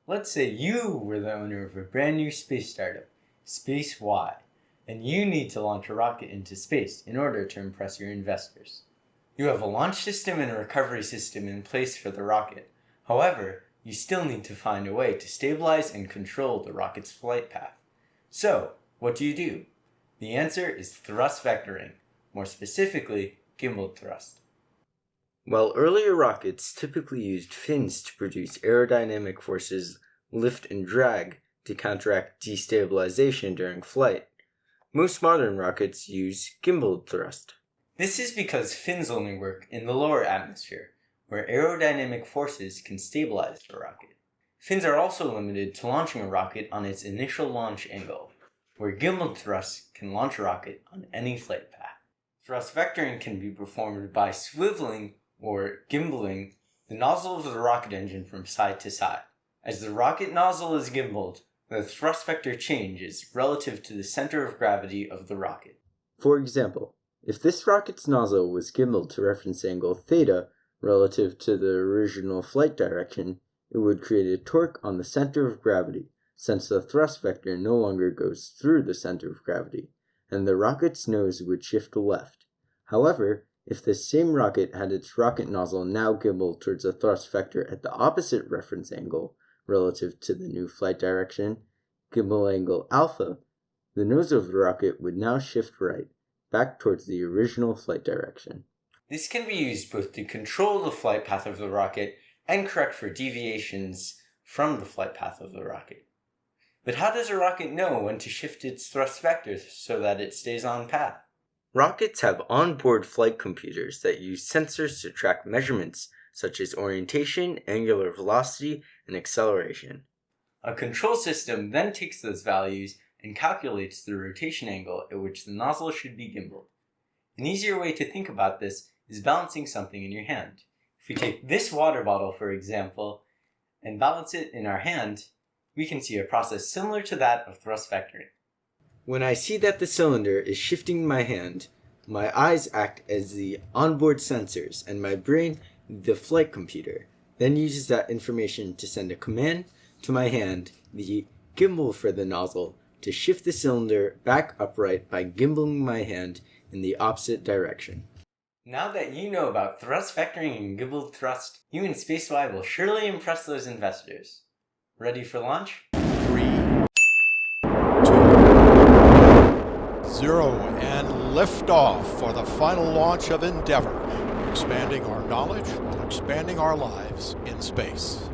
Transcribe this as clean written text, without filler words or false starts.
Let's say you were the owner of a brand new space startup, Space Y, and you need to launch a rocket into space in order to impress your investors. You have a launch system and a recovery system in place for the rocket. However, you still need to find a way to stabilize and control the rocket's flight path. So, what do? The answer is thrust vectoring, more specifically, gimbal thrust. While earlier rockets typically used fins to produce aerodynamic forces, lift and drag to counteract destabilization during flight, most modern rockets use gimbaled thrust. This is because fins only work in the lower atmosphere, where aerodynamic forces can stabilize the rocket. Fins are also limited to launching a rocket on its initial launch angle, where gimbaled thrust can launch a rocket on any flight path. Thrust vectoring can be performed by swiveling or gimbaling the nozzle of the rocket engine from side to side. As the rocket nozzle is gimbaled, the thrust vector changes relative to the center of gravity of the rocket. For example, if this rocket's nozzle was gimbaled to reference angle theta relative to the original flight direction, it would create a torque on the center of gravity, since the thrust vector no longer goes through the center of gravity, and the rocket's nose would shift left. However, if this same rocket had its rocket nozzle now gimbaled towards a thrust vector at the opposite reference angle relative to the new flight direction, gimbal angle alpha, the nose of the rocket would now shift right, back towards the original flight direction. This can be used both to control the flight path of the rocket and correct for deviations from the flight path of the rocket. But how does a rocket know when to shift its thrust vectors so that it stays on path? Rockets have onboard flight computers that use sensors to track measurements such as orientation, angular velocity, and acceleration. A control system then takes those values and calculates the rotation angle at which the nozzle should be gimbaled. An easier way to think about this is balancing something in your hand. If we take this water bottle, for example, and balance it in our hand, we can see a process similar to that of thrust vectoring. When I see that the cylinder is shifting in my hand, my eyes act as the onboard sensors and my brain, the flight computer, then uses that information to send a command to my hand, the gimbal for the nozzle, to shift the cylinder back upright by gimbaling my hand in the opposite direction. Now that you know about thrust vectoring and gimbaled thrust, you and SpaceY will surely impress those investors. Ready for launch? 3, 2, 0, and liftoff for the final launch of Endeavour, expanding our knowledge while expanding our lives in space.